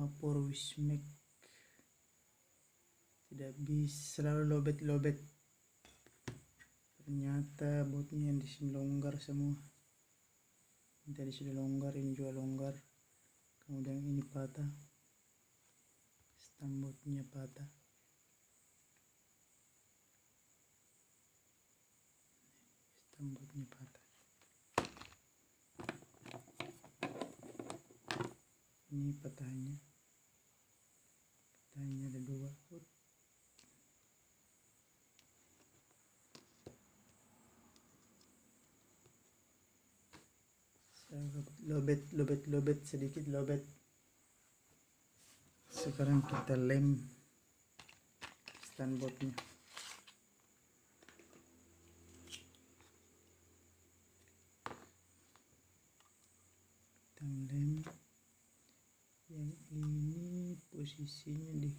vapor wismek. Tidak bisa, selalu lobet-lobet. Ternyata botnya yang di sini longgar semua. Ini tadi sudah longgar, ini juga longgar. Kemudian ini patah. Stambotnya patah. Stambotnya patah. Ini patahnya. Patahnya ada 2. Lobet sedikit lobet. Sekarang kita lem standbotnya. Kita lem yang ini, posisinya di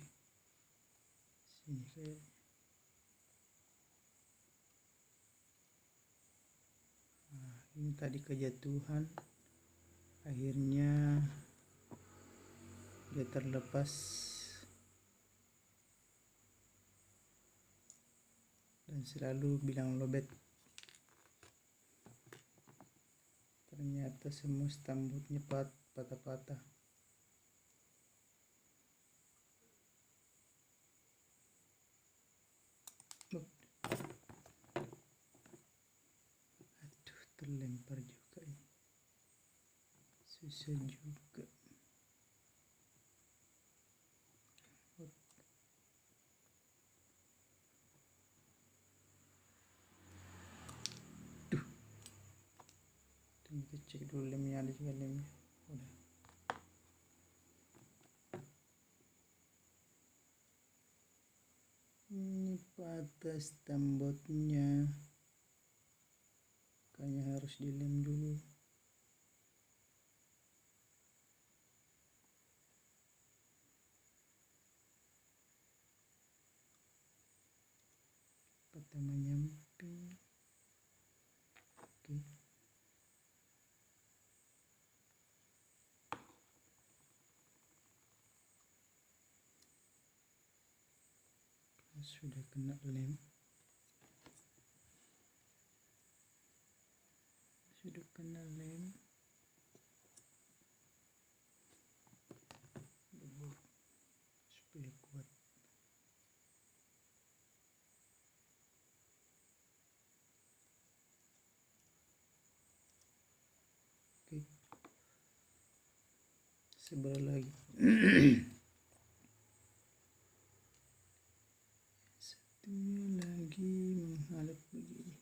sini kayak. Nah, ini tadi kejatuhan, akhirnya dia terlepas dan selalu bilang lobet. Ternyata semua stambotnya patah-patah. Aduh, terlempar juga ini. Susah juga. Kita cek dulu lemnya, ada juga lemnya. Udah. Ini patah stambotnya. Kayaknya harus dilem dulu. Patah menyamping. Oke. Sudah kena lem. Sudah kena lem. Supaya kuat. Oke. Sebelah lagi. Satunya lagi menghalap begini.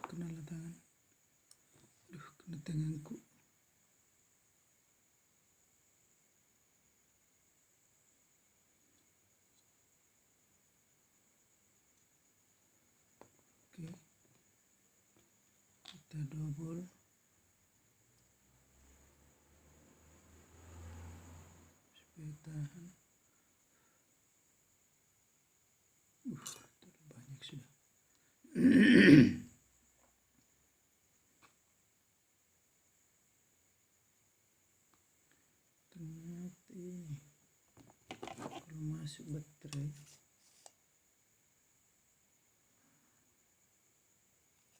Kena tangan. Kena tanganku. Oke. Kita double. Supaya tahan. Terlalu banyak sudah. Ternyata ini kalau masuk baterai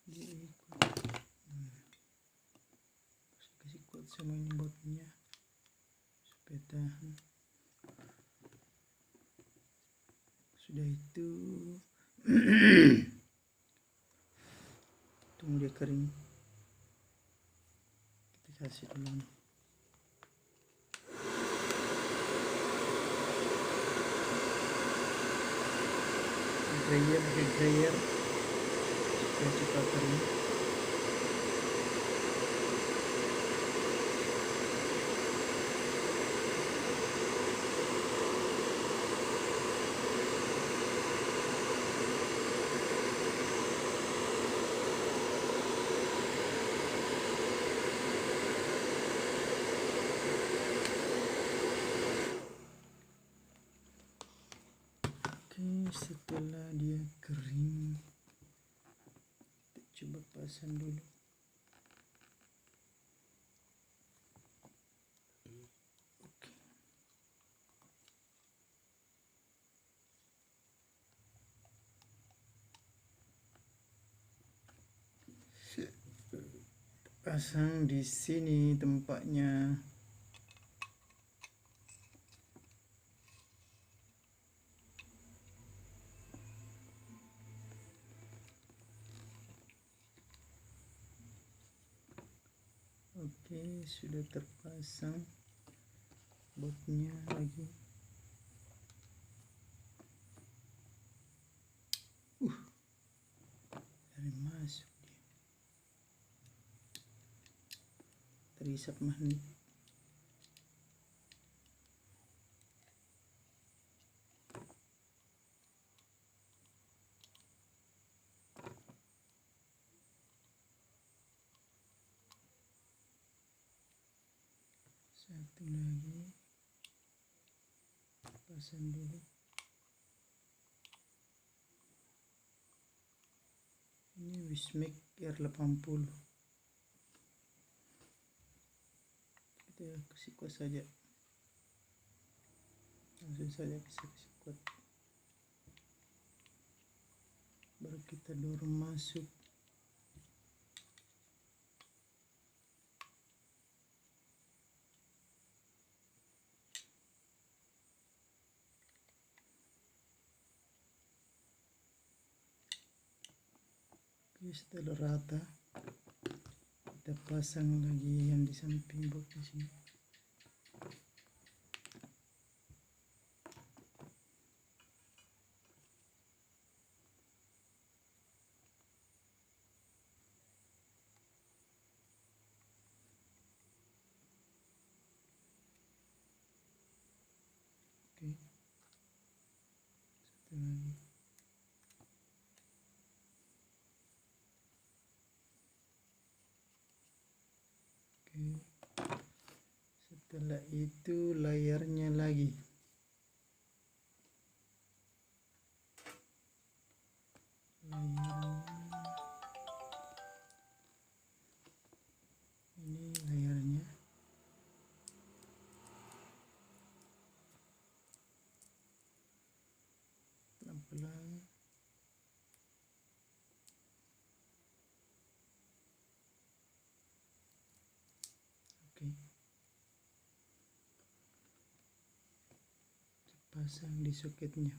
dia ikut. Kasih kuat sama ini botnya supaya tahan. Sudah itu tunggu dia kering, kita kasih dulu. Dryer supaya cepat kering. Oke, setelah dia kering, kita coba pasang dulu. Oke. Pasang di sini tempatnya. Oke, sudah terpasang botnya lagi. Dari masuk dia. Terisap magnet. Satu lagi, pasang dulu. Ini Wismec R80. Kita kasih kuat saja, langsung saja kasih kuat, baru kita dorong masuk. Oke, setelah rata, kita pasang lagi yang di samping box di sini. Oke, satu lagi. Oke, setelah itu layarnya lagi. Ini layarnya. Pelan-pelan. Oke, pasang di soketnya.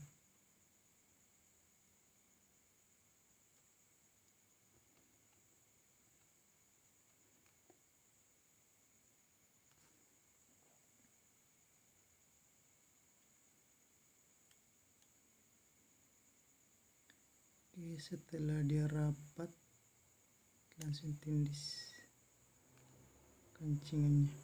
Oke, setelah dia rapat, langsung tindis kancingannya.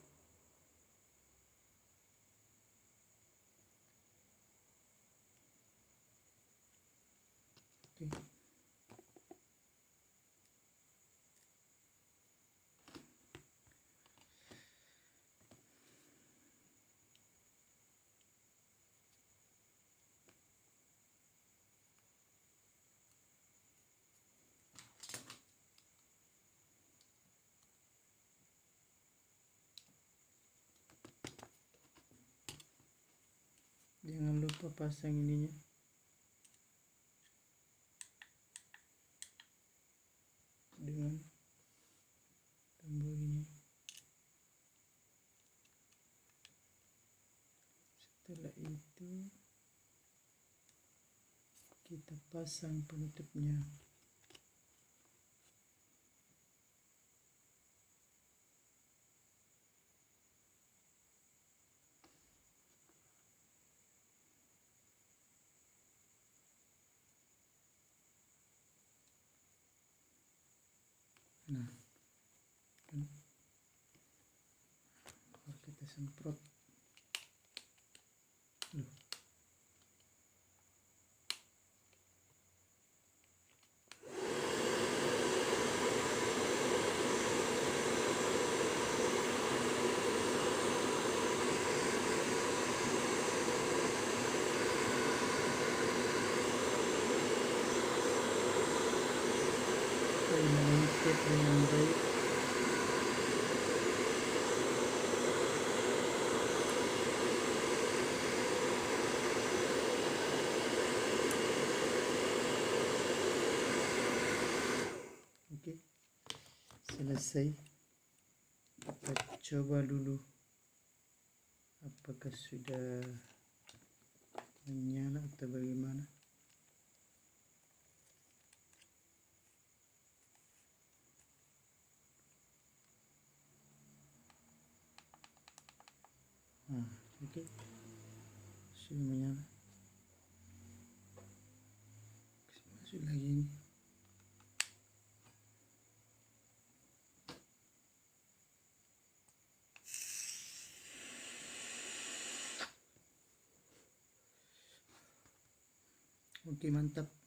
Oke. Jangan lupa pasang ininya. Dengan tombol ini. Setelah itu kita pasang penutupnya. Nah, kan baru kita semprot. Loh. yang baik. Oke, selesai. Kita coba dulu apakah sudah menyala atau bagaimana. Oke, sudah menyala. Masuk lagi ini. Oke, mantap.